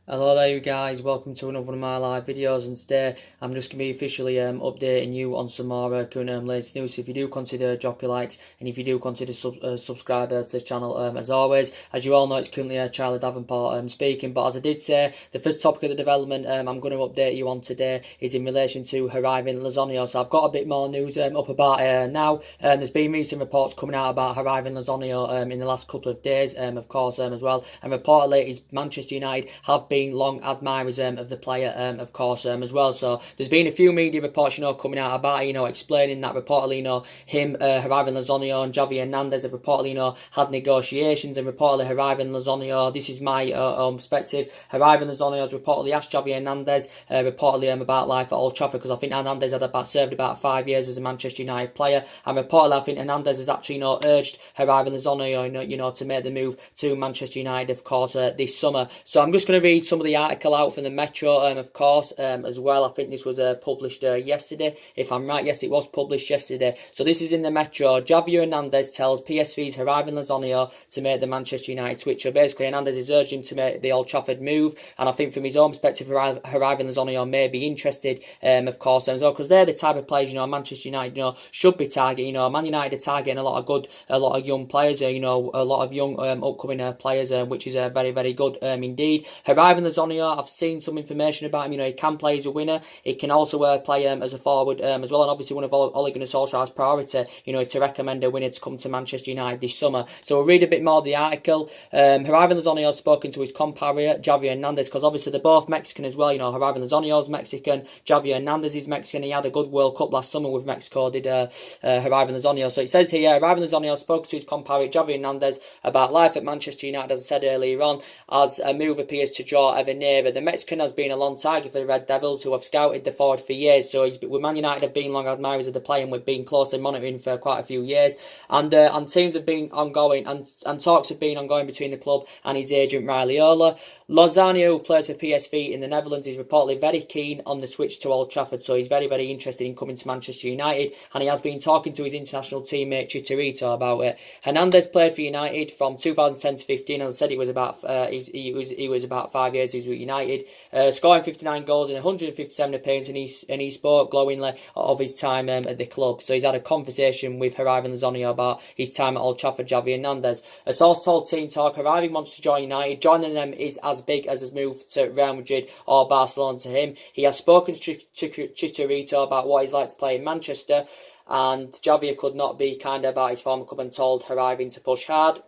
Hello there you guys, welcome to another one of my live videos, and today I'm just going to be officially updating you on some more current latest news. So if you do consider drop your likes, and if you do consider subscribe to the channel, as always, as you all know, it's currently Charlie Davenport speaking. But as I did say, the first topic of the development I'm going to update you on today is in relation to Hirving Lozano. So I've got a bit more news up about now. There's been recent reports coming out about Hirving Lozano in the last couple of days, of course, as well, and reportedly is Manchester United have been long admirers of the player, of course, as well. So there's been a few media reports, coming out about it, explaining that reportedly, him, Hirving Lozano and Javi Hernandez have reportedly, had negotiations, and reportedly Hirving Lozano, this is my own perspective, Hirving Lozano has reportedly asked Javi Hernandez, reportedly about life at Old Trafford, because I think Hernandez had served about 5 years as a Manchester United player, and reportedly I think Hernandez has actually, urged Hirving Lozano, to make the move to Manchester United, of course, this summer. So I'm just going to read some of the article out from the Metro, of course, as well. I think this was published yesterday, if I'm right. Yes, it was published yesterday. So this is in the Metro. Javier Hernandez tells PSV's Hirving Lozano to make the Manchester United switch. So basically, Hernandez is urging him to make the Old Trafford move, and I think from his own perspective, Hirving Lozano may be interested, of course, as well, because they're the type of players, Manchester United, should be targeting. Man United are targeting a lot of young players, a lot of young upcoming players, which is very, very good indeed. Hirving Lozano, I've seen some information about him. He can play as a winner. He can also play as a forward as well. And obviously, one of Ole Gunnar Solskjaer's priority, to recommend a winner to come to Manchester United this summer. So we'll read a bit more of the article. Hirving Lozano has spoken to his compatriot Javier Hernandez, because obviously they're both Mexican as well. Hirving Lozano's Mexican, Javier Hernandez is Mexican. He had a good World Cup last summer with Mexico, did Hirving Lozano. So it says here, Hirving Lozano spoke to his compatriot Javier Hernandez about life at Manchester United, as I said earlier on, as a move appears to draw ever nearer. The Mexican has been a long target for the Red Devils, who have scouted the forward for years. So with Man United have been long admirers of the player, and we've been closely monitoring for quite a few years. And teams have been ongoing, and talks have been ongoing between the club and his agent Raiola. Lozano, who plays for PSV in the Netherlands, is reportedly very keen on the switch to Old Trafford. So he's very, very interested in coming to Manchester United, and he has been talking to his international teammate Chicharito about it. Hernandez played for United from 2010 to 15. As I said, it was about he was about 5 years he was with United, scoring 59 goals in 157 appearances, and he spoke glowingly of his time at the club. So he's had a conversation with Hirving Lozano about his time at Old Trafford. Javier Hernandez, a source told Team Talk, Hirving wants to join United. Joining them is as big as his move to Real Madrid or Barcelona to him. He has spoken to Chicharito about what he's like to play in Manchester, and Javier could not be kinder about his former club and told Hirving to push hard.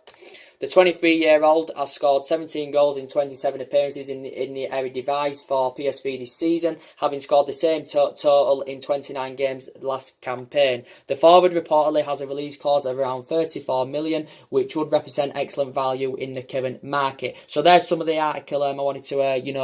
The 23-year-old has scored 17 goals in 27 appearances in the Eredivisie for PSV this season, having scored the same total in 29 games last campaign. The forward reportedly has a release clause of around 34 million, which would represent excellent value in the current market. So there's some of the article I wanted to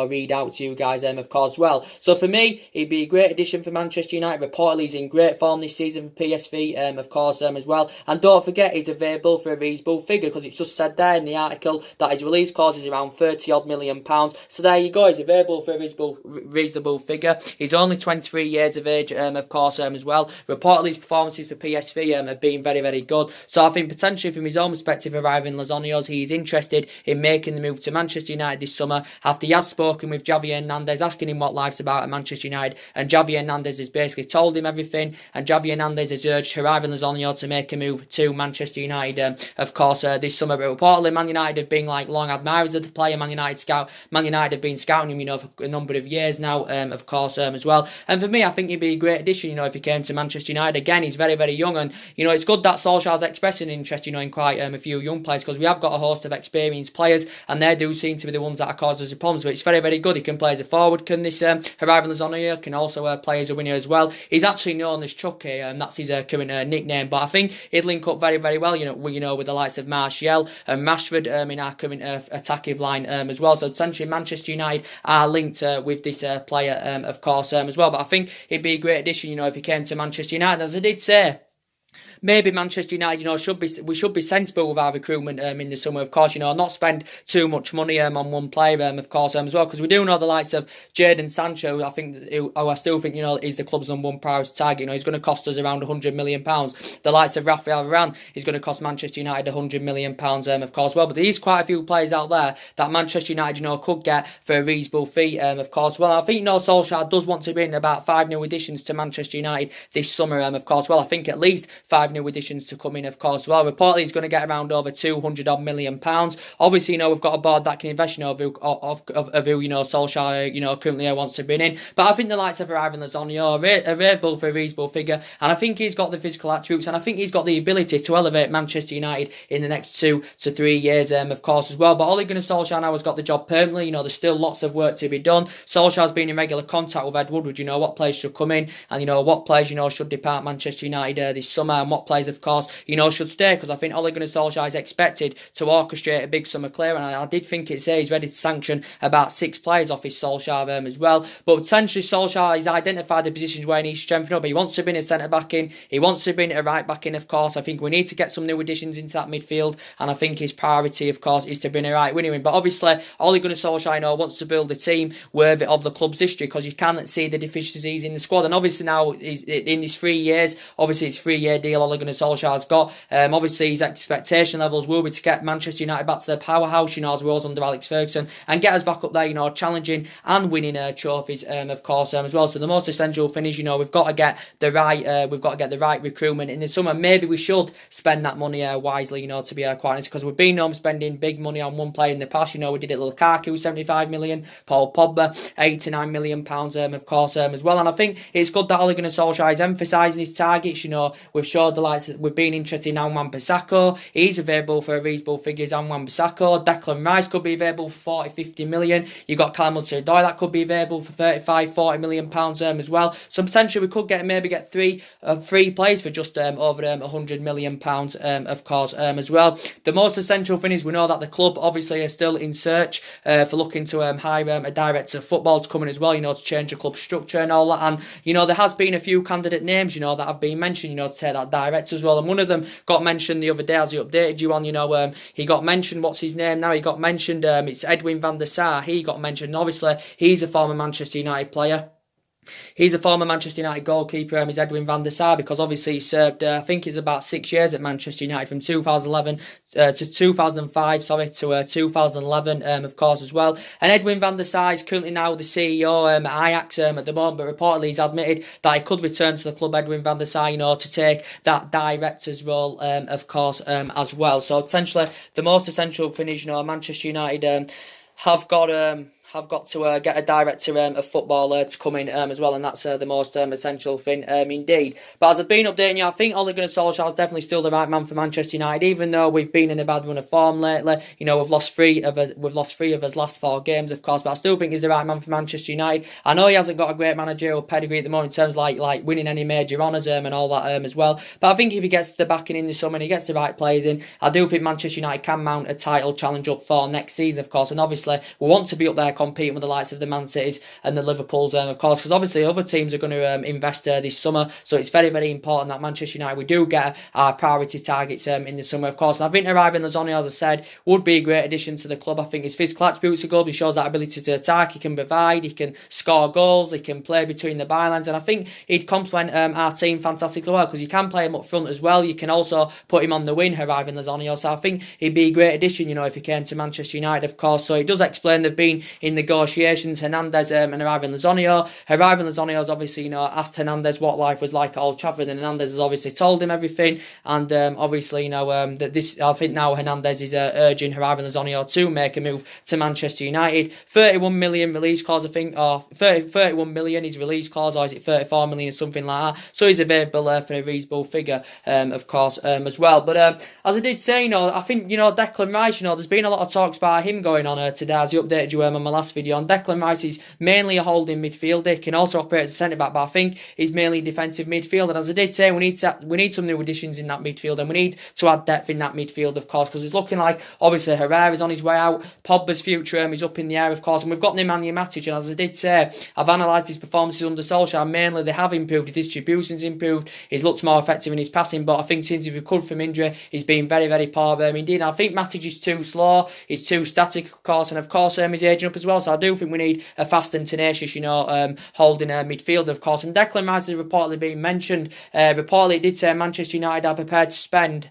read out to you guys, of course, well. So for me, he'd be a great addition for Manchester United. Reportedly he's in great form this season for PSV, of course, as well. And don't forget, he's available for a reasonable figure, because it's just said there in the article that his release clause is around £30 million. So there you go, he's available for a reasonable figure. He's only 23 years of age, of course, as well. Reportedly his performances for PSV have been very, very good. So I think potentially from his own perspective, Hirving Lozano, he is interested in making the move to Manchester United this summer, after he has spoken with Javier Hernandez, asking him what life's about at Manchester United, and Javier Hernandez has basically told him everything, and Javier Hernandez has urged Hirving Lozano to make a move to Manchester United, of course, this summer. But reportedly Man United have been long admirers of the player. Man United have been scouting him, for a number of years now, of course, as well. And for me, I think he'd be a great addition, if he came to Manchester United. Again, he's very, very young, and it's good that Solskjaer's expressing interest, in quite a few young players, because we have got a host of experienced players, and they do seem to be the ones that are causing us problems. But it's very, very good. He can play as a forward. Can this Hirving Lozano can also play as a winner as well. He's actually known as Chucky, and that's his current nickname. But I think he'd link up very, very well, with the likes of Martial and Rashford in our current attacking line as well. So essentially Manchester United are linked with this player, of course, as well. But I think he'd be a great addition, if he came to Manchester United. As I did say, maybe Manchester United, we should be sensible with our recruitment in the summer, of course, not spend too much money on one player, of course, as well, because we do know the likes of Jadon Sancho, I still think, is the club's #1 priority target. He's going to cost us around £100 million. The likes of Rafael Varane is going to cost Manchester United £100 million, of course, well, but there's quite a few players out there that Manchester United, could get for a reasonable fee, of course, well, I think, Solskjaer does want to bring about 5 new additions to Manchester United this summer, of course, well, I think at least 5 new additions to come in, of course, well, reportedly he's going to get around over £200 million. Obviously, we've got a board that can invest, of who Solskjaer, currently wants to bring in, but I think the likes of Hirving Lozano are available for a reasonable figure, and I think he's got the physical attributes, and I think he's got the ability to elevate Manchester United in the next 2 to 3 years, of course, as well. But Ole Gunnar Solskjaer now has got the job permanently. There's still lots of work to be done. Solskjaer's been in regular contact with Ed Woodward, what players should come in, and what players, should depart Manchester United this summer, and what players, of course, should stay, because I think Ole Gunnar Solskjaer is expected to orchestrate a big summer clear, and I did think it say he's ready to sanction about 6 players off his Solskjaer as well. But potentially Solskjaer has identified the positions where he needs to strengthen up. He wants to bring a centre back in, he wants to bring a right back in, of course. I think we need to get some new additions into that midfield, and I think his priority, of course, is to bring a right winner in. But obviously Ole Gunnar Solskjaer wants to build a team worthy of the club's history, because you can't see the deficiencies in the squad, and obviously now he's in his 3 years, obviously it's a 3-year deal Ole Gunnar Solskjaer's got. Obviously his expectation levels will be to get Manchester United back to their powerhouse, as we was under Alex Ferguson, and get us back up there, challenging and winning trophies, of course, as well. So the most essential thing is, we've got to get the right recruitment in the summer. Maybe we should spend that money wisely, to be quite honest, because we've been spending big money on one player in the past. We did it Lukaku, 75 million, Paul Pogba, 89 million pounds, of course, as well. And I think it's good that Ole Gunnar Solskjaer is emphasising his targets. We've showed the likes, we've been interested in Wan-Bissaka. He's available for a reasonable figures. Wan-Bissaka, Declan Rice could be available for 40-50 million. You've got Callum Hudson-Odoi that could be available for 35-40 million pounds, as well. So potentially we could get three players for just over 100 million pounds, of course, as well. The most essential thing is we know that the club obviously are still in search for looking to hire a director of football to come in as well, to change the club structure and all that. And there has been a few candidate names, that have been mentioned, to take that director as well. And one of them got mentioned the other day, as he updated you on. He got mentioned. What's his name now? He got mentioned. It's Edwin van der Sar. He got mentioned. And obviously, he's a former Manchester United player. He's a former Manchester United goalkeeper, is Edwin van der Sar, because obviously he served, I think it's about 6 years at Manchester United, from 2011 to 2005, to 2011, of course, as well. And Edwin van der Sar is currently now the CEO at Ajax at the moment, but reportedly he's admitted that he could return to the club, Edwin van der Sar, to take that director's role, of course, as well. So essentially, the most essential thing is, Manchester United have got to get a director of football to come in as well, and that's the most essential thing indeed. But as I've been updating you, I think Ole Gunnar Solskjaer is definitely still the right man for Manchester United, even though we've been in a bad run of form lately. We've lost three of his last 4 games, of course, but I still think he's the right man for Manchester United. I know he hasn't got a great managerial pedigree at the moment in terms of like winning any major honours and all that as well, but I think if he gets the backing in the summer and he gets the right players in, I do think Manchester United can mount a title challenge up for next season, of course. And obviously we want to be up there competing with the likes of the Man Cities and the Liverpools, of course, because obviously other teams are going to invest this summer, so it's very, very important that Manchester United, we do get our priority targets in the summer, of course. And I think Hirving Lozano, as I said, would be a great addition to the club. I think his physical attributes are good. He shows that ability to attack, he can provide, he can score goals, he can play between the bylines, and I think he'd complement our team fantastically well, because you can play him up front as well. You can also put him on the wing, Hirving Lozano, so I think he'd be a great addition, if he came to Manchester United, of course. So it does explain they've been in negotiations, Hernandez and Hirving Lozano. Hirving Lozano has obviously, asked Hernandez what life was like at Old Trafford, and Hernandez has obviously told him everything. And obviously, that this, I think now Hernandez is urging Hirving Lozano to make a move to Manchester United. 31 million release clause, I think, or 31 million is release clause, or is it 34 million or something like that? So he's available for a reasonable figure, of course, as well. But as I did say, I think, Declan Rice, there's been a lot of talks about him going on today, as he updated you on my last last video. And Declan Rice is mainly a holding midfielder. He can also operate as a centre-back, but I think he's mainly defensive midfield. And as I did say, we need some new additions in that midfield, and we need to add depth in that midfield, of course, because it's looking like, obviously, Herrera's on his way out. Pogba's future is up in the air, of course, and we've got Nemanja Matic, and as I did say, I've analysed his performances under Solskjaer. Mainly, they have improved. His distribution's improved. He's looked more effective in his passing, but I think since he recovered from injury, he's been very, very poor indeed. I think Matic is too slow. He's too static, of course, and of course, he's aging up as well. So I do think we need a fast and tenacious, holding a midfielder, of course. And Declan Rice has reportedly been mentioned. Reportedly, it did say Manchester United are prepared to spend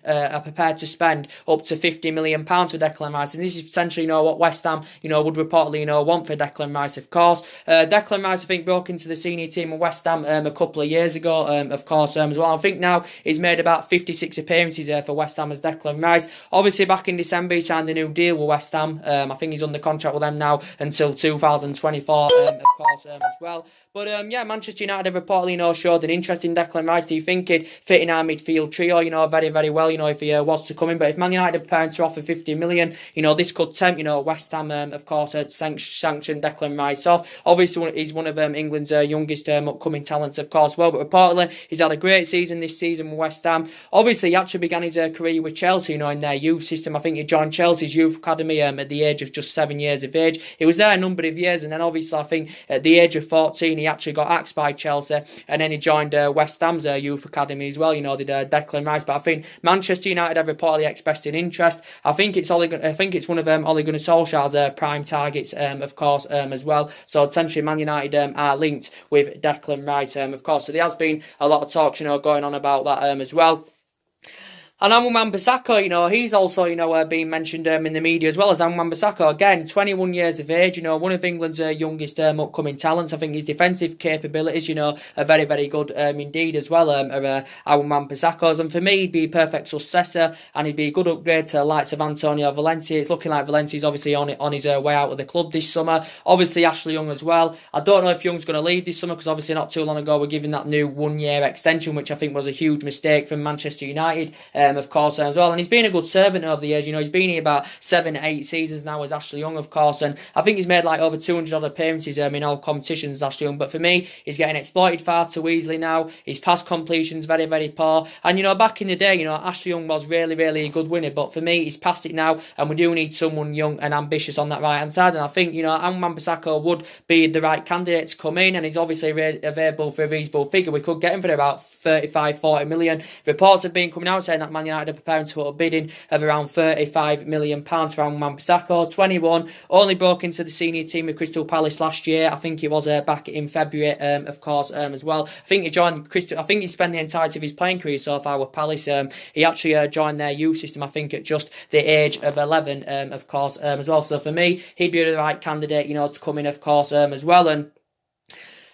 up to £50 million for Declan Rice, and this is potentially, what West Ham, would reportedly, want for Declan Rice, of course. Declan Rice, I think, broke into the senior team of West Ham a couple of years ago, of course, as well. I think now he's made about 56 appearances for West Ham as Declan Rice. Obviously, back in December, he signed a new deal with West Ham. I think he's under contract with them now until 2024, of course, as well. But Manchester United have reportedly showed an interest in Declan Rice. Do you think he'd fit in our midfield trio, very, very well, if he was to come in? But if Man United are preparing to offer 50 million, this could tempt, West Ham, of course, to sanction Declan Rice off. Obviously, he's one of England's youngest upcoming talents, of course, well. But reportedly, he's had a great season this season with West Ham. Obviously, he actually began his career with Chelsea, in their youth system. I think he joined Chelsea's youth academy at the age of just 7 years of age. He was there a number of years, and then obviously, I think at the age of 14, he actually got axed by Chelsea, and then he joined West Ham's youth academy as well. Did Declan Rice. But I think Manchester United have reportedly expressed an interest. I think it's one of Ole Gunnar Solskjaer's prime targets, of course, as well. So essentially, Man United are linked with Declan Rice, of course. So there has been a lot of talk, going on about that as well. And Aaron Wan-Bissaka, he's also, being mentioned in the media as well as Aaron Wan-Bissaka. Again, 21 years of age, one of England's youngest upcoming talents. I think his defensive capabilities, are very, very good indeed as well, Aaron Wan-Bissaka's. And for me, he'd be a perfect successor, and he'd be a good upgrade to the likes of Antonio Valencia. It's looking like Valencia's obviously on his way out of the club this summer. Obviously, Ashley Young as well. I don't know if Young's going to leave this summer, because obviously not too long ago we're giving that new 1-year extension, which I think was a huge mistake from Manchester United. Of course, as well, and he's been a good servant over the years. He's been here about 7-8 seasons now as Ashley Young, of course, and I think he's made like over 200 odd appearances in all competitions as Ashley Young. But for me, he's getting exploited far too easily now. His pass completion's very, very poor, and back in the day, Ashley Young was really, really a good winner. But for me, he's past it now, and we do need someone young and ambitious on that right hand side. And I think Aaron Wan-Bissaka would be the right candidate to come in, and he's obviously available for a reasonable figure. We could get him for about 35-40 million. Reports have been coming out saying that Man United are preparing to put a bidding of around £35 million for Aaron Wan-Bissaka. 21, only broke into the senior team with Crystal Palace last year. I think it was back in February, of course, as well. I think he joined Crystal. I think he spent the entirety of his playing career so far with Palace. He actually joined their youth system, I think, at just the age of 11, of course, as well. So for me, he'd be the right candidate, to come in, of course, as well.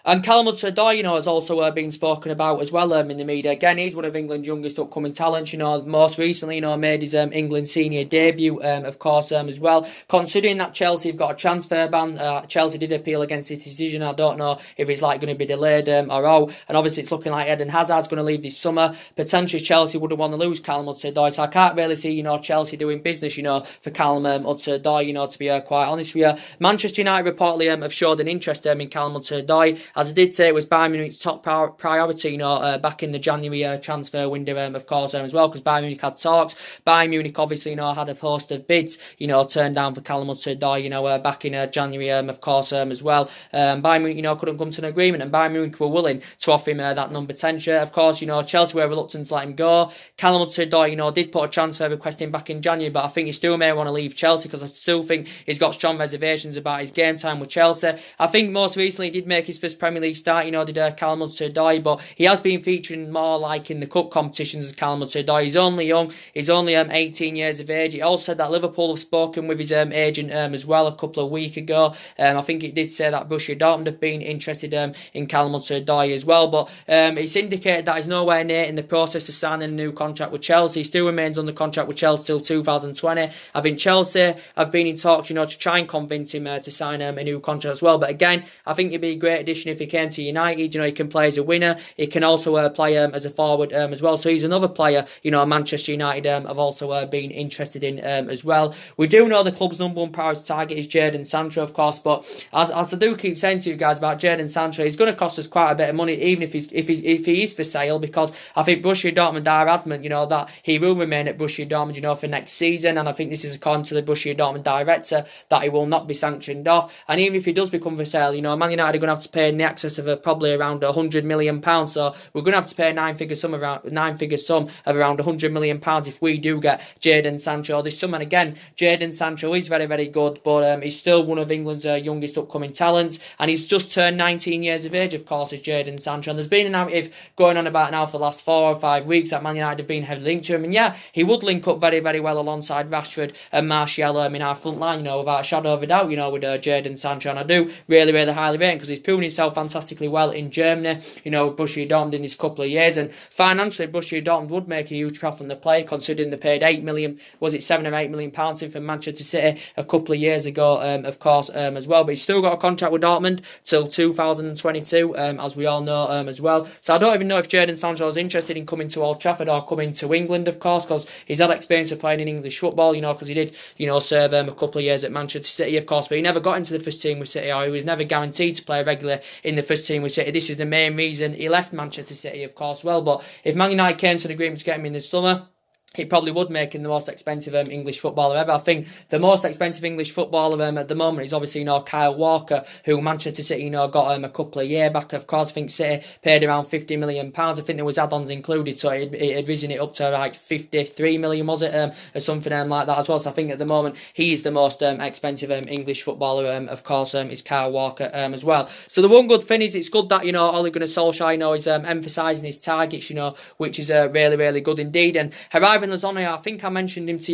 And Callum Hudson-Odoi, has also been spoken about as well in the media. Again, he's one of England's youngest upcoming talents. Most recently, made his England senior debut, of course, as well. Considering that Chelsea have got a transfer ban, Chelsea did appeal against the decision. I don't know if it's going to be delayed or out. And obviously, it's looking like Eden Hazard's going to leave this summer. Potentially, Chelsea wouldn't want to lose Callum Hudson-Odoi. So I can't really see, Chelsea doing business, for Callum Hudson-Odoi, to be quite honest with you. Manchester United reportedly have showed an interest in Callum Hudson-Odoi. As I did say, it was Bayern Munich's top priority, back in the January transfer window, of course, as well, because Bayern Munich had talks. Bayern Munich obviously, had a host of bids, turned down for Callum Hudson-Odoi, back in January, of course, as well. Bayern Munich, couldn't come to an agreement, and Bayern Munich were willing to offer him that number 10 shirt. Of course, Chelsea were reluctant to let him go. Callum Hudson-Odoi, did put a transfer request in back in January, but I think he still may want to leave Chelsea, because I still think he's got strong reservations about his game time with Chelsea. I think most recently he did make his first Premier League start, did Callum Hudson-Odoi, but he has been featuring more like in the cup competitions as Callum Hudson-Odoi. He's only young, he's only 18 years of age. He also said that Liverpool have spoken with his agent as well a couple of weeks ago. I think it did say that Borussia Dortmund have been interested in Callum Hudson-Odoi as well, but it's indicated that he's nowhere near in the process to signing a new contract with Chelsea. He still remains under contract with Chelsea till 2020. I think Chelsea have been in talks, to try and convince him to sign a new contract as well. But again, I think it'd be a great addition if he came to United. You know, he can play as a winger. He can also play as a forward as well. So he's another player, you know, Manchester United have also been interested in as well. We do know the club's #1 priority target is Jadon Sancho, of course, but as I do keep saying to you guys about Jadon Sancho, he's going to cost us quite a bit of money, even if he is for sale, because I think Borussia Dortmund are adamant, you know, that he will remain at Borussia Dortmund, you know, for next season, and I think this is according to the Borussia Dortmund director, that he will not be sanctioned off. And even if he does become for sale, you know, Man United are going to have to pay in the excess of probably around £100 million. So we're going to have to pay a nine-figure sum of around £100 million if we do get Jadon Sancho this summer. And again, Jadon Sancho is very, very good, but he's still one of England's youngest upcoming talents, and he's just turned 19 years of age, of course, as Jadon Sancho. And there's been a narrative going on about now for the last 4 or 5 weeks that Man United have been heavily linked to him, and yeah, he would link up very, very well alongside Rashford and Martial in our front line, you know, without a shadow of a doubt, you know, with Jadon Sancho. And I do really, really highly rate him because he's proven himself fantastically well in Germany, you know, with Borussia Dortmund in his couple of years, and financially Borussia Dortmund would make a huge profit on the player, considering they paid £8 million, was it £7 or £8 million in from Manchester City a couple of years ago, of course, as well. But he's still got a contract with Dortmund till 2022, as we all know, as well. So I don't even know if Jadon Sancho is interested in coming to Old Trafford or coming to England, of course, because he's had experience of playing in English football, you know, because he did, you know, serve a couple of years at Manchester City, of course, but he never got into the first team with City, or he was never guaranteed to play regularly in the first team with City. This is the main reason he left Manchester City, of course, well. But if Man United came to an agreement to get him in the summer, he probably would make him the most expensive English footballer ever. I think the most expensive English footballer at the moment is obviously, you know, Kyle Walker, who Manchester City, you know, got a couple of years back. Of course, I think City paid around £50 million. I think there was add-ons included, so it had risen it up to like 53 million, was it, or something like that as well. So I think at the moment he is the most expensive English footballer. Of course, is Kyle Walker as well. So the one good thing is it's good that, you know, Ole Gunnar Solskjaer, you know, is emphasising his targets, you know, which is really, really good indeed. And Hirving Lozano, I think I mentioned him to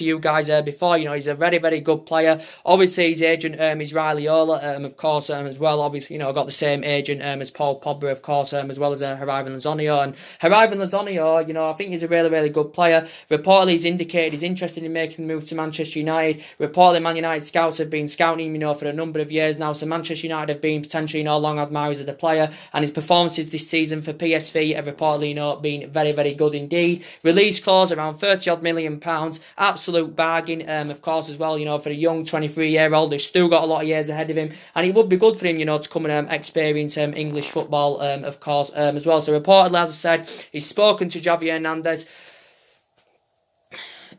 you guys before. You know, he's a very, very good player. Obviously, his agent is Riley Ola, of course, as well. Obviously, you know, got the same agent as Paul Pogba, of course, as well as Hirving Lozano. And Hirving Lozano, you know, I think he's a really, really good player. Reportedly, he's indicated he's interested in making the move to Manchester United. Reportedly, Man United scouts have been scouting him, you know, for a number of years now. So Manchester United have been potentially, you know, long admirers of the player, and his performances this season for PSV have reportedly, you know, been very, very good indeed. Release clause around £30 million, absolute bargain, of course, as well, you know, for a young 23-year-old who's still got a lot of years ahead of him, and it would be good for him, you know, to come and experience English football, of course, as well. So reportedly, as I said, he's spoken to Javi Hernandez.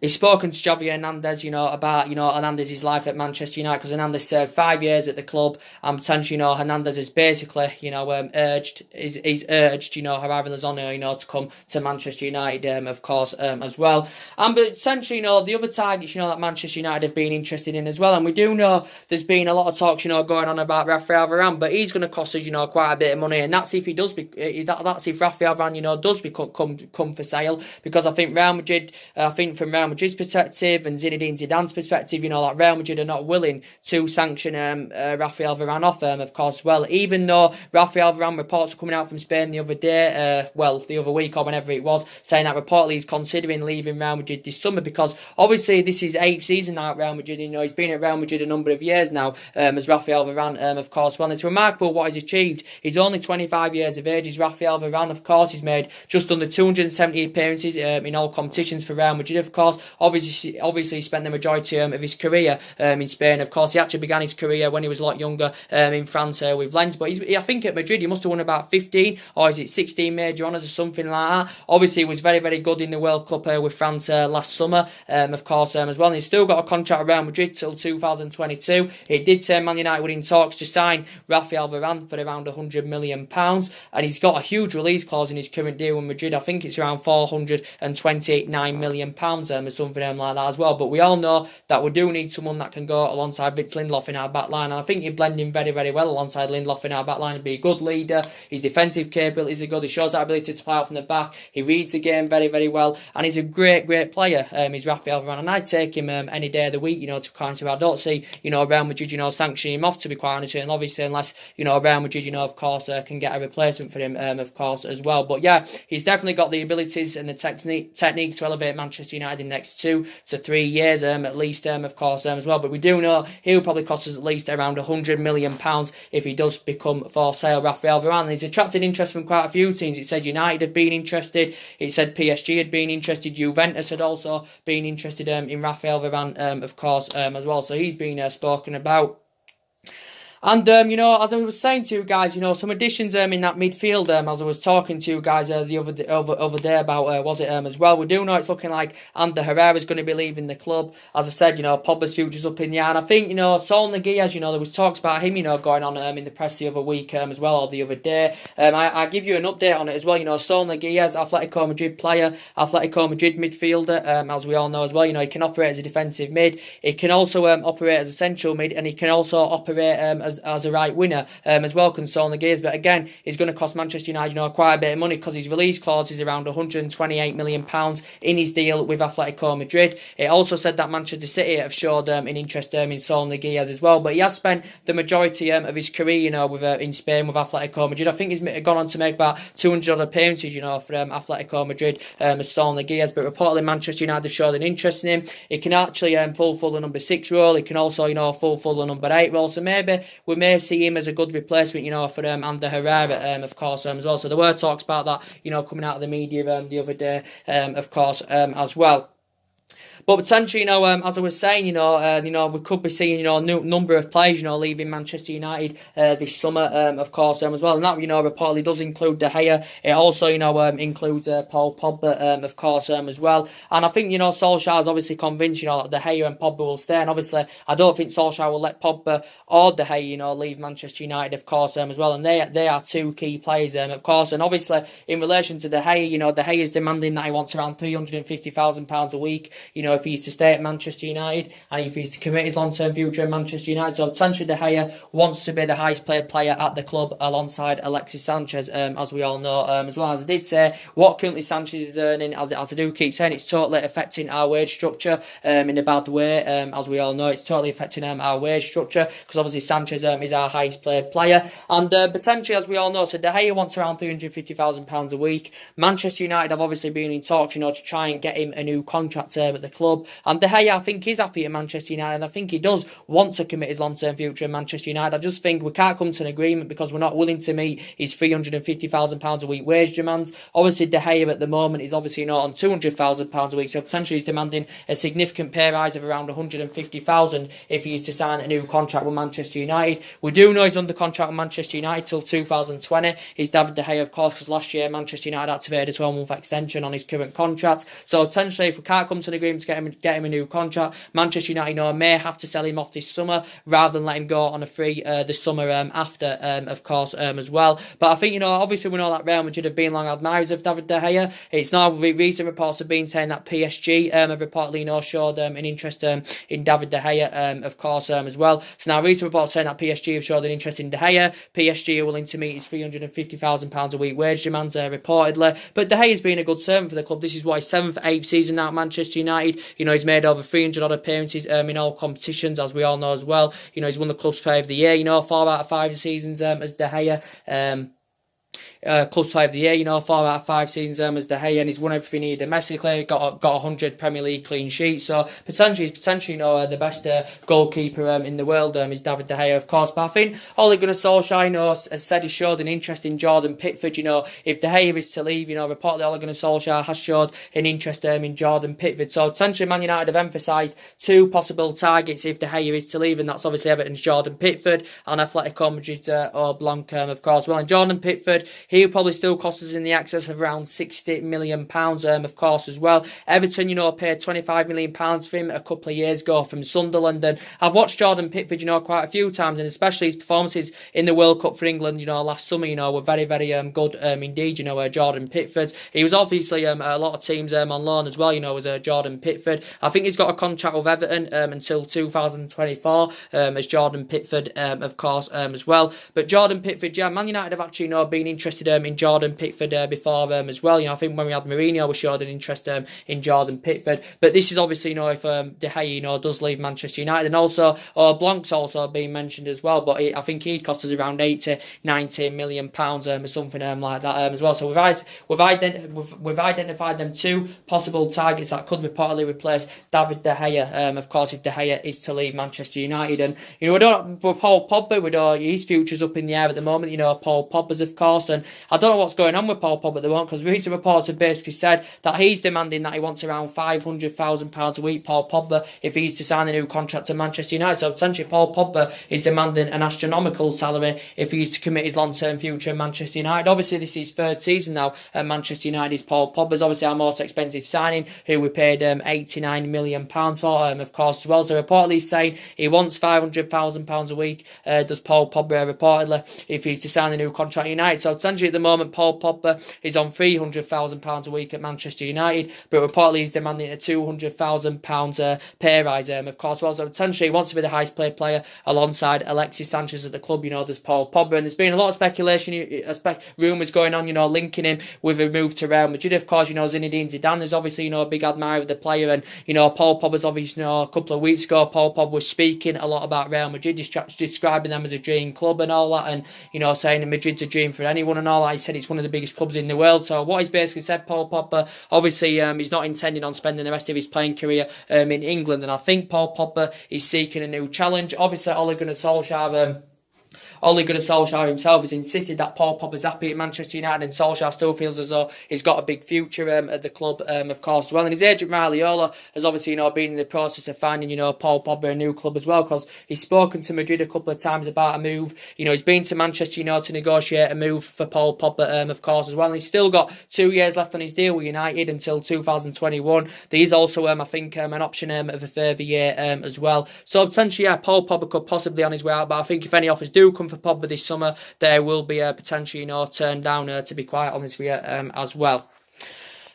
He's spoken to Javi Hernandez, you know, about, you know, Hernandez's life at Manchester United, because Hernandez served 5 years at the club, and potentially, you know, Hernandez is basically, you know, urged, you know, Hirving Lozano, you know, to come to Manchester United, of course, as well. And but essentially, you know, the other targets, you know, that Manchester United have been interested in as well, and we do know there's been a lot of talks, you know, going on about Rafael Varane, but he's going to cost us, you know, quite a bit of money, and that's if he does that's if Rafael Varane, you know, does come for sale, because I think Real Madrid, from Real Madrid's perspective and Zinedine Zidane's perspective, you know, like Real Madrid are not willing to sanction Rafael Varane off, of course, well, even though Rafael Varane reports are coming out from Spain the other day, the other week or whenever it was, saying that reportedly he's considering leaving Real Madrid this summer, because obviously this is 8th season now at Real Madrid, you know, he's been at Real Madrid a number of years now, as Rafael Varane, of course, well, it's remarkable what he's achieved. He's only 25 years of age, he's Rafael Varane, of course. He's made just under 270 appearances in all competitions for Real Madrid, of course. Obviously, he spent the majority of his career in Spain. Of course, he actually began his career when he was a lot younger in France with Lens. But I think at Madrid, he must have won about 15 or is it 16 major honours or something like that. Obviously, he was very, very good in the World Cup with France last summer, of course, as well. And he's still got a contract with Real Madrid till 2022. It did say Man United were in talks to sign Rafael Varane for around £100 million. And he's got a huge release clause in his current deal with Madrid. I think it's around £429 million or something like that as well. But we all know that we do need someone that can go alongside Victor Lindelof in our back line, and I think he'd blend in very, very well alongside Lindelof in our back line. He'd be a good leader. His defensive capabilities are good. He shows that ability to play out from the back. He reads the game very, very well, and he's a great, great player. He's Rafael Varane, and I'd take him any day of the week, you know, to quite I don't see, you know, Real Madrid, you know, sanctioning him off, to be quite honest, and obviously unless, you know, Real Madrid, you know, of course, can get a replacement for him, of course, as well. But yeah, he's definitely got the abilities and the techniques to elevate Manchester United in the next 2 to 3 years at least, of course, as well. But we do know he'll probably cost us at least around £100 million if he does become for sale, Rafael Varane. He's attracted interest from quite a few teams. It said United have been interested. It said PSG had been interested. Juventus had also been interested in Rafael Varane, of course, as well. So he's been spoken about. And, as I was saying to you guys, some additions in that midfield, as I was talking to you guys the other day about, as well. We do know it's looking like Ander Herrera's going to be leaving the club. As I said, Pogba's future's up in the air. And I think, Saul Niguez, there was talks about him, going on in the press the other week as well, or the other day. I give you an update on it as well. Saul Niguez, Atletico Madrid player, Atletico Madrid midfielder, as we all know as well. He can operate as a defensive mid. He can also operate as a central mid, and he can also operate as a right winger as well, can Saul Niguez. But again, he's going to cost Manchester United quite a bit of money because his release clause is around £128 million in his deal with Atletico Madrid. It also said that Manchester City have showed an interest in Saul Niguez as well, but he has spent the majority of his career in Spain with Atletico Madrid. I think he's gone on to make about 200 odd appearances for Atletico Madrid as Saul Niguez, but reportedly Manchester United have showed an interest in him. He can actually fulfill the number 6 role. He can also fulfill the number 8 role, so maybe we may see him as a good replacement, for Ander Herrera, of course, as well. So there were talks about that, coming out of the media the other day, of course, as well. But potentially, as I was saying, we could be seeing, a number of players, leaving Manchester United this summer, of course, as well. And that, reportedly does include De Gea. It also, includes Paul Pogba, of course, as well. And I think, Solskjaer's obviously convinced, that De Gea and Pogba will stay. And obviously, I don't think Solskjaer will let Pogba or De Gea, leave Manchester United, of course, as well. And they are two key players, of course. And obviously, in relation to De Gea, De Gea is demanding that he wants around £350,000 a week, if he's to stay at Manchester United and if he's to commit his long-term future in Manchester United. So potentially De Gea wants to be the highest paid player at the club alongside Alexis Sanchez, as we all know, as well. As I did say, what currently Sanchez is earning, as I do keep saying, it's totally affecting our wage structure in a bad way, as we all know. It's totally affecting our wage structure because obviously Sanchez is our highest paid player, and potentially, as we all know, so De Gea wants around £350,000 a week. Manchester United have obviously been in talks, to try and get him a new contract at the club. And De Gea, I think, is happy at Manchester United. I think he does want to commit his long-term future in Manchester United. I just think we can't come to an agreement because we're not willing to meet his £350,000 a week wage demands. Obviously, De Gea at the moment is obviously not on £200,000 a week, so potentially he's demanding a significant pay rise of around £150,000 if he is to sign a new contract with Manchester United. We do know he's under contract with Manchester United till 2020. He's David De Gea, of course, because last year Manchester United activated a 12-month extension on his current contract. So potentially, if we can't come to an agreement to get him a new contract, Manchester United may have to sell him off this summer rather than let him go on a free the summer after, of course, as well. But I think, obviously we know that Real Madrid have been long admirers of David De Gea. It's now recent reports have been saying that PSG have reportedly showed an interest in David De Gea, of course, as well. So now recent reports saying that PSG have showed an interest in De Gea. PSG are willing to meet his £350,000 a week wage demands, reportedly. But De Gea has been a good servant for the club. This is what his 7th, 8th season now at Manchester United. He's made over 300 odd appearances in all competitions, as we all know as well. He's won the club's player of the year, 4 out of 5 seasons as De Gea. Club's Player of the Year, 4 out of 5 seasons as De Gea, and he's won everything he domestically, got 100 Premier League clean sheets, so potentially the best goalkeeper in the world is David De Gea, of course. But I think Ole Gunnar Solskjaer, has said he showed an interest in Jordan Pickford. If De Gea is to leave, reportedly Ole Gunnar Solskjaer has showed an interest in Jordan Pickford. So potentially Man United have emphasised 2 possible targets if De Gea is to leave, and that's obviously Everton's Jordan Pickford and Atletico Madrid's Blanc, of course. Well, and Jordan Pickford, he'll probably still cost us in the excess of around £60 million, of course, as well. Everton, paid £25 million for him a couple of years ago from Sunderland, and I've watched Jordan Pickford, quite a few times, and especially his performances in the World Cup for England, last summer, were very, very good indeed, Jordan Pickford. He was obviously a lot of teams on loan as well, as Jordan Pickford. I think he's got a contract with Everton until 2024 as Jordan Pickford, of course, as well. But Jordan Pickford, Man United have actually, been interested in Jordan Pickford before as well. You know, I think when we had Mourinho, we showed an interest in Jordan Pickford. But this is obviously, you know, if De Gea, you know, does leave Manchester United, and also Blanc's also being mentioned as well. But I think he'd cost us around 80, 90 million pounds or something like that as well. So we've identified them two possible targets that could reportedly replace David De Gea. Of course, if De Gea is to leave Manchester United, and you know, with Paul Pogba, his future's up in the air at the moment. You know, Paul Pogba's of course, and I don't know what's going on with Paul Pogba at the moment, because recent reports have basically said that he's demanding that he wants around £500,000 a week, Paul Pogba, if he's to sign a new contract to Manchester United. So potentially Paul Pogba is demanding an astronomical salary if he's to commit his long-term future in Manchester United. Obviously, this is his third season now at Manchester United. Paul Pogba's obviously our most expensive signing, who we paid £89 million for, of course, as well. So reportedly he's saying he wants £500,000 a week, does Paul Pogba reportedly, if he's to sign a new contract at United. So essentially at the moment, Paul Pogba is on £300,000 a week at Manchester United, but reportedly he's demanding a £200,000 pay rise, of course. Well, so essentially he wants to be the highest paid player alongside Alexis Sanchez at the club. You know, there's Paul Pogba, and there's been a lot of speculation, rumours going on, you know, linking him with a move to Real Madrid. Of course, you know, Zinedine Zidane is obviously, you know, a big admirer of the player, and you know, Paul Pogba's obviously, you know, a couple of weeks ago, Paul Pogba was speaking a lot about Real Madrid, describing them as a dream club and all that, and you know, saying that Madrid's a dream for anyone and all that. He said it's one of the biggest clubs in the world. So what he's basically said, Paul Pogba, obviously he's not intending on spending the rest of his playing career in England, and I think Paul Pogba is seeking a new challenge. Obviously, Ole Gunnar Solskjaer himself has insisted that Paul Pogba's happy at Manchester United, and Solskjaer still feels as though he's got a big future at the club, of course, as well. And his agent Raiola has obviously, you know, been in the process of finding, you know, Paul Pogba a new club as well, because he's spoken to Madrid a couple of times about a move. You know, he's been to Manchester United to negotiate a move for Paul Pogba, of course, as well. And he's still got 2 years left on his deal with United until 2021. There is also, I think, an option of a further year as well. So potentially, yeah, Paul Pogba could possibly on his way out, but I think if any offers do come for Pogba this summer, there will be a potential, you know, turn down, to be quite honest with you, as well.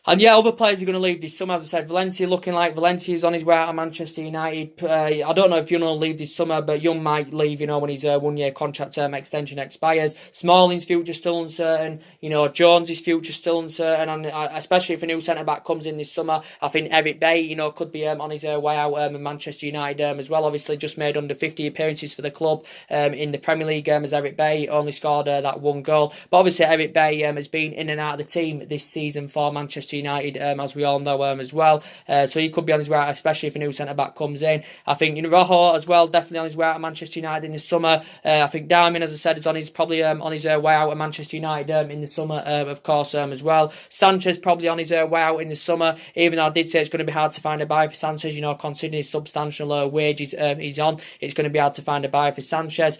And yeah, other players are going to leave this summer. As I said, Valencia looking like Valencia's on his way out of Manchester United. I don't know if Young will leave this summer, but Young might leave, you know, when his 1 year contract term extension expires. Smalling's future still uncertain. You know, Jones's future still uncertain, and especially if a new centre-back comes in this summer, I think Eric Bailly, you know, could be on his way out of Manchester United as well. Obviously, just made under 50 appearances for the club in the Premier League as Eric Bailly, only scored that one goal. But obviously, Eric Bailly has been in and out of the team this season for Manchester United, as we all know, as well. So he could be on his way out, especially if a new centre-back comes in. I think, you know, Rojo as well, definitely on his way out of Manchester United in the summer. I think Darmian, as I said, is probably on his way out of Manchester United in the summer, of course, as well. Sanchez probably on his way out in the summer, even though I did say it's going to be hard to find a buyer for Sanchez, you know, considering his substantial wages he's on. It's going to be hard to find a buyer for Sanchez.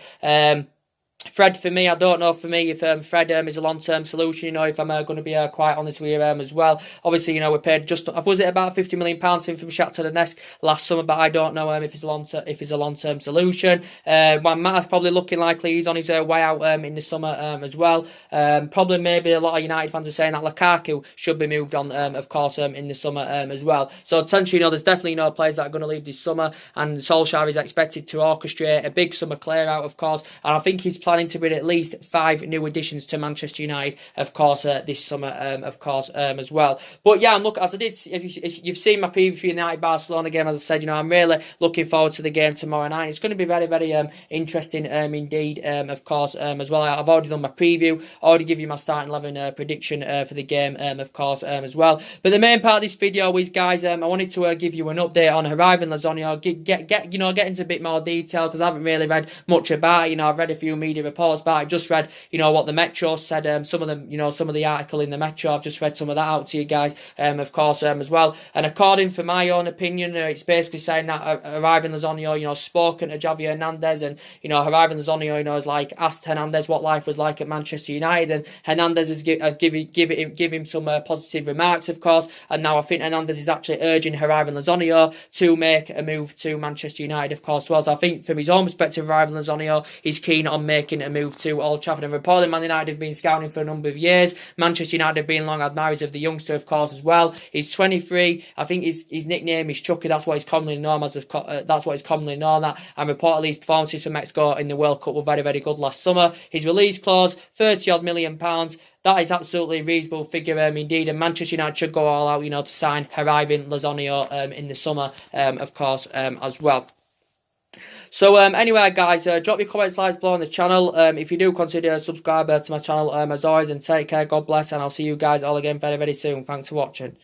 Fred, for me, I don't know for me if Fred is a long-term solution, you know, if I'm going to be quite honest with you as well. Obviously, you know, we paid was it about £50 million for him from Shakhtar Donetsk last summer, but I don't know if it's a long-term solution. Juan Mata's probably looking likely he's on his way out in the summer as well. Probably maybe a lot of United fans are saying that Lukaku should be moved on, of course, in the summer as well. So essentially, you know, there's definitely, you know, players that are going to leave this summer, and Solskjaer is expected to orchestrate a big summer clear-out, of course, and I think he's planning to bring at least 5 new additions to Manchester United, of course, this summer, of course, as well. But yeah, look, as I did, if you've seen my preview for United Barcelona game, as I said, you know, I'm really looking forward to the game tomorrow night. It's going to be very, very interesting indeed, of course, as well. I've already done my preview, already give you my starting 11 prediction for the game, of course, as well. But the main part of this video is, guys, I wanted to give you an update on Hirving Lozano, get into a bit more detail, because I haven't really read much about it. You know, I've read a few media reports, but I just read, you know, what the Metro said, some of them, you know, some of the article in the Metro, I've just read some of that out to you guys, of course, as well. And according for my own opinion, it's basically saying that Hirving Lozano, you know, spoken to Javi Hernandez, and, you know, Hirving Lozano, you know, has like asked Hernandez what life was like at Manchester United, and Hernandez has give him some positive remarks, of course, and now I think Hernandez is actually urging Hirving Lozano to make a move to Manchester United, of course, well. So I think from his own perspective, Hirving Lozano is keen on making looking to move to Old Trafford, and reportedly Man United have been scouting for a number of years. Manchester United have been long admirers of the youngster, of course, as well. He's 23. I think his nickname is Chucky. That's what he's commonly known as. That's what he's commonly known that. And reportedly his performances for Mexico in the World Cup were very, very good last summer. His release clause, £30 million. That is absolutely a reasonable figure, indeed. And Manchester United should go all out, to sign Hirving Lozano in the summer, of course, as well. So anyway, guys, drop your comments, likes below on the channel. If you do consider subscribing to my channel, as always, and take care, God bless, and I'll see you guys all again very, very soon. Thanks for watching.